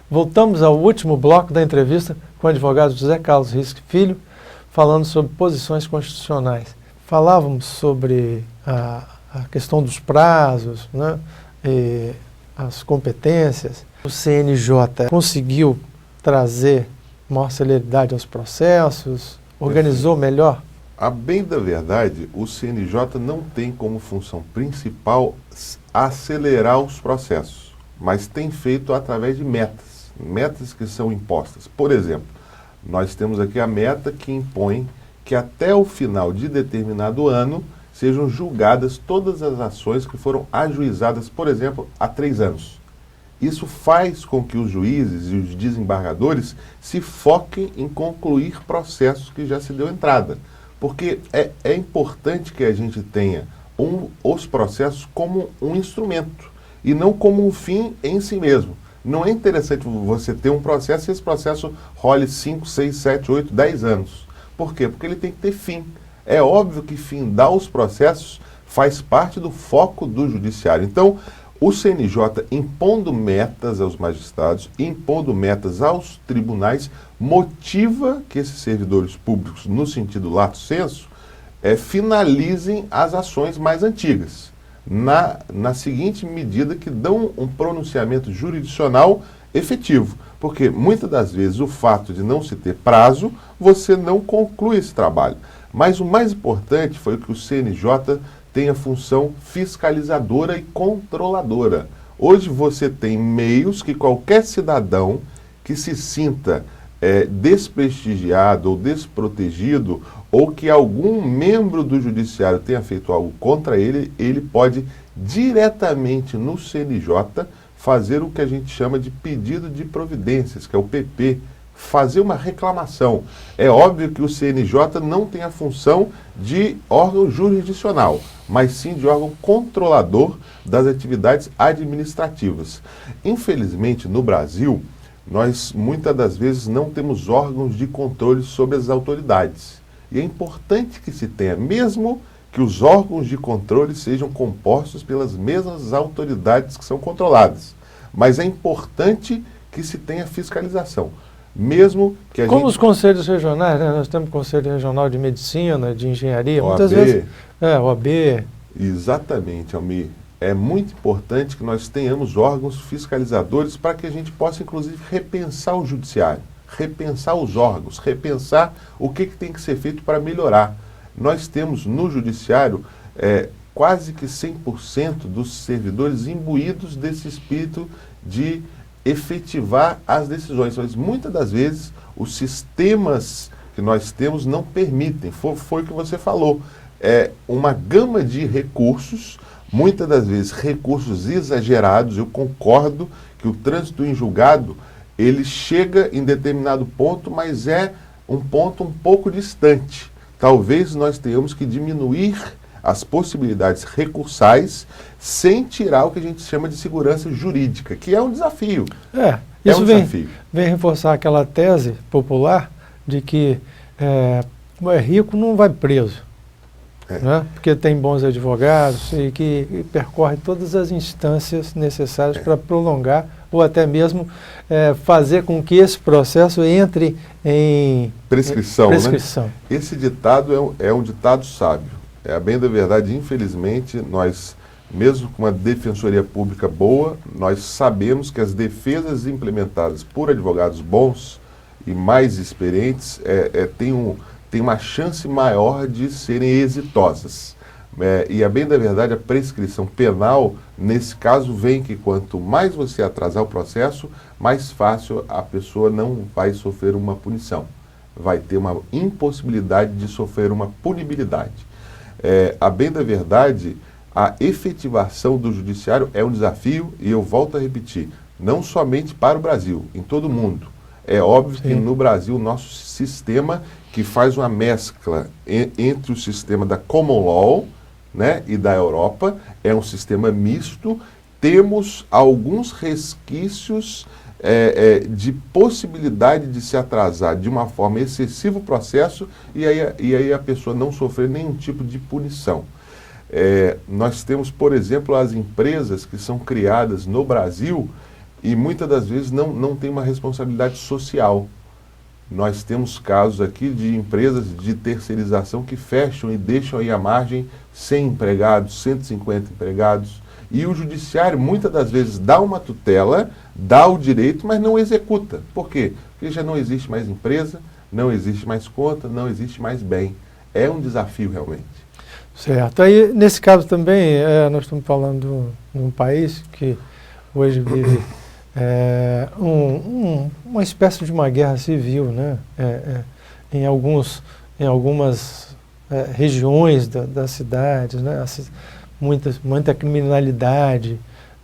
Voltamos ao último bloco da entrevista com o advogado José Carlos Risque Filho, falando sobre posições constitucionais. Falávamos sobre a questão dos prazos, né, e as competências. O CNJ conseguiu trazer maior celeridade aos processos, organizou melhor? A bem da verdade, o CNJ não tem como função principal acelerar os processos, mas tem feito através de metas que são impostas. Por exemplo, nós temos aqui a meta que impõe que até o final de determinado ano sejam julgadas todas as ações que foram ajuizadas, por exemplo, há 3 anos. Isso faz com que os juízes e os desembargadores se foquem em concluir processos que já se deu entrada. Porque é importante que a gente tenha os processos como um instrumento e não como um fim em si mesmo. Não é interessante você ter um processo e esse processo role 5, 6, 7, 8, 10 anos. Por quê? Porque ele tem que ter fim. É óbvio que findar os processos faz parte do foco do judiciário. Então, o CNJ impondo metas aos magistrados, impondo metas aos tribunais, motiva que esses servidores públicos, no sentido lato sensu, finalizem as ações mais antigas, na seguinte medida que dão um pronunciamento jurisdicional efetivo. Porque muitas das vezes o fato de não se ter prazo, você não conclui esse trabalho. Mas o mais importante foi que o CNJ tem a função fiscalizadora e controladora. Hoje você tem meios que qualquer cidadão que se sinta desprestigiado ou desprotegido, ou que algum membro do judiciário tenha feito algo contra ele, ele pode diretamente no CNJ fazer o que a gente chama de pedido de providências, que é o PP, fazer uma reclamação. É óbvio que o CNJ não tem a função de órgão jurisdicional, mas sim de órgão controlador das atividades administrativas. Infelizmente, no Brasil, nós muitas das vezes não temos órgãos de controle sobre as autoridades. E é importante que se tenha, mesmo que os órgãos de controle sejam compostos pelas mesmas autoridades que são controladas. Mas é importante que se tenha fiscalzação. Mesmo que a Como os conselhos regionais, né? Nós temos Conselho Regional de Medicina, de Engenharia, OAB, muitas vezes... OAB... Exatamente, Almir. É muito importante que nós tenhamos órgãos fiscalizadores para que a gente possa, inclusive, repensar o judiciário, repensar os órgãos, repensar o que tem que ser feito para melhorar. Nós temos no judiciário quase que 100% dos servidores imbuídos desse espírito de efetivar as decisões, mas muitas das vezes os sistemas que nós temos não permitem. Foi o que você falou. É uma gama de recursos, muitas das vezes recursos exagerados. Eu concordo que o trânsito em julgado, ele chega em determinado ponto, mas é um ponto um pouco distante. Talvez nós tenhamos que diminuir as possibilidades recursais sem tirar o que a gente chama de segurança jurídica, que é um desafio. Isso vem reforçar aquela tese popular de que o rico não vai preso, né? Porque tem bons advogados e que percorre todas as instâncias necessárias para prolongar ou até mesmo fazer com que esse processo entre em prescrição. Né? Esse ditado é um ditado sábio. A bem da verdade, infelizmente, nós, mesmo com uma defensoria pública boa, nós sabemos que as defesas implementadas por advogados bons e mais experientes têm uma chance maior de serem exitosas. E a bem da verdade, a prescrição penal, nesse caso, vem que quanto mais você atrasar o processo, mais fácil a pessoa não vai sofrer uma punição. Vai ter uma impossibilidade de sofrer uma punibilidade. A bem da verdade, a efetivação do judiciário é um desafio, e eu volto a repetir, não somente para o Brasil, em todo o mundo. É óbvio que no Brasil, o nosso sistema, que faz uma mescla entre o sistema da Common Law, né, e da Europa, é um sistema misto. Temos alguns resquícios de possibilidade de se atrasar de uma forma excessiva o processo e aí a pessoa não sofrer nenhum tipo de punição. Nós temos, por exemplo, as empresas que são criadas no Brasil e muitas das vezes não tem uma responsabilidade social. Nós temos casos aqui de empresas de terceirização que fecham e deixam aí à margem 100 empregados, 150 empregados, e o judiciário muitas das vezes dá uma tutela, dá o direito, mas não executa. Por quê? Porque já não existe mais empresa, não existe mais conta, não existe mais bem. É um desafio realmente. Certo. Aí, nesse caso também, nós estamos falando de um país que hoje vive uma espécie de uma guerra civil, né? Em algumas regiões das cidades, né? Muita criminalidade,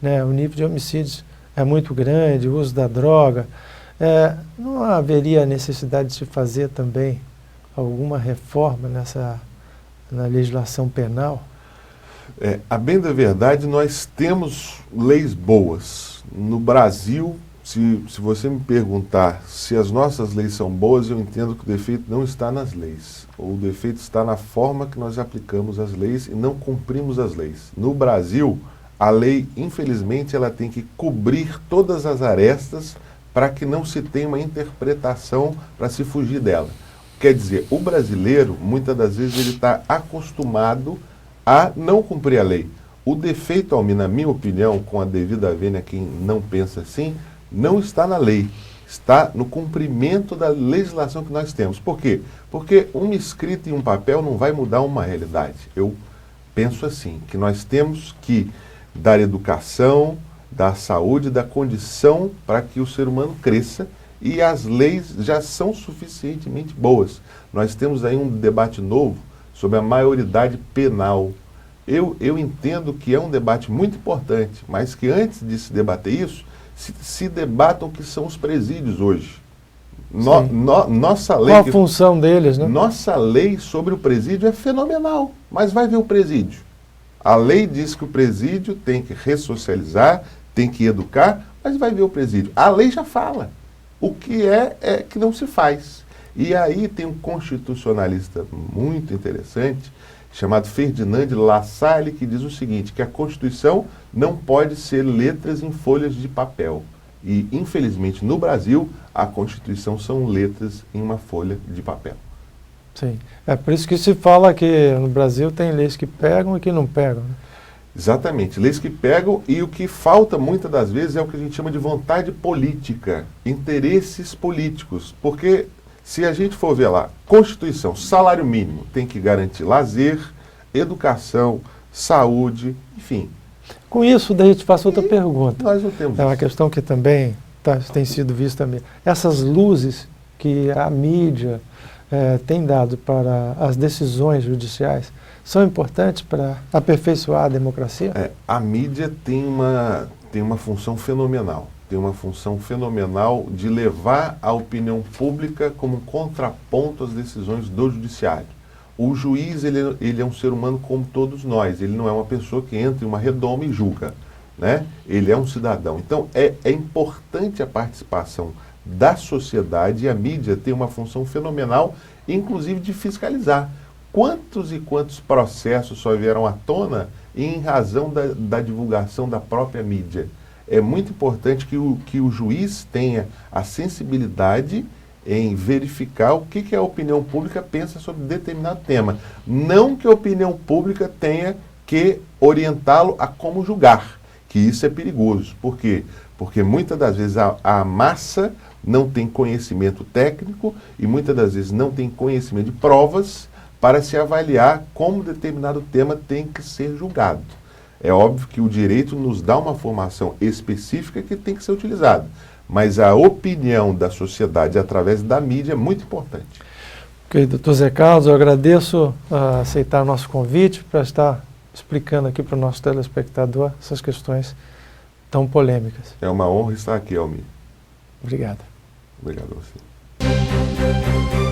né? O nível de homicídios é muito grande, o uso da droga. Não haveria necessidade de se fazer também alguma reforma na legislação penal? A bem da verdade, nós temos leis boas. No Brasil, se você me perguntar se as nossas leis são boas, eu entendo que o defeito não está nas leis. O defeito está na forma que nós aplicamos as leis e não cumprimos as leis. No Brasil, a lei, infelizmente, ela tem que cobrir todas as arestas para que não se tenha uma interpretação para se fugir dela. Quer dizer, o brasileiro, muitas das vezes, ele está acostumado a não cumprir a lei. O defeito, Almir, na minha opinião, com a devida vênia a quem não pensa assim, não está na lei, está no cumprimento da legislação que nós temos. Por quê? Porque uma escrita em um papel não vai mudar uma realidade. Eu penso assim, que nós temos que dar educação, dar saúde, dar condição para que o ser humano cresça, e as leis já são suficientemente boas. Nós temos aí um debate novo sobre a maioridade penal. Eu entendo que é um debate muito importante, mas que antes de se debater isso, se debatam o que são os presídios hoje. Nossa lei... Qual a função deles, né? Nossa lei sobre o presídio é fenomenal, mas vai ver o presídio. A lei diz que o presídio tem que ressocializar, tem que educar, mas vai ver o presídio. A lei já fala. O que é que não se faz. E aí tem um constitucionalista muito interessante, chamado Ferdinand de La Salle, que diz o seguinte, que a Constituição não pode ser letras em folhas de papel. E, infelizmente, no Brasil, a Constituição são letras em uma folha de papel. Sim. É por isso que se fala que no Brasil tem leis que pegam e que não pegam, né? Exatamente, leis que pegam, e o que falta muitas das vezes é o que a gente chama de vontade política, interesses políticos, porque se a gente for ver lá, Constituição, salário mínimo, tem que garantir lazer, educação, saúde, enfim. Com isso, daí eu te faço outra pergunta. Nós não temos É uma isso. questão que também tem sido vista também. Essas luzes que a mídia tem dado para as decisões judiciais são importantes para aperfeiçoar a democracia? A mídia tem uma função fenomenal. Tem uma função fenomenal de levar a opinião pública como contraponto às decisões do judiciário. O juiz, ele é um ser humano como todos nós. Ele não é uma pessoa que entra em uma redoma e julga, né? Ele é um cidadão. Então, é importante a participação da sociedade, e a mídia tem uma função fenomenal, inclusive de fiscalizar. Quantos e quantos processos só vieram à tona em razão da divulgação da própria mídia? É muito importante que o juiz tenha a sensibilidade em verificar o que a opinião pública pensa sobre determinado tema. Não que a opinião pública tenha que orientá-lo a como julgar, que isso é perigoso. Por quê? Porque muitas das vezes a massa não tem conhecimento técnico e muitas das vezes não tem conhecimento de provas para se avaliar como determinado tema tem que ser julgado. É óbvio que o direito nos dá uma formação específica que tem que ser utilizada, mas a opinião da sociedade através da mídia é muito importante. Ok, doutor Zé Carlos, eu agradeço aceitar o nosso convite para estar explicando aqui para o nosso telespectador essas questões tão polêmicas. É uma honra estar aqui, Almir. Obrigado. Obrigado a você.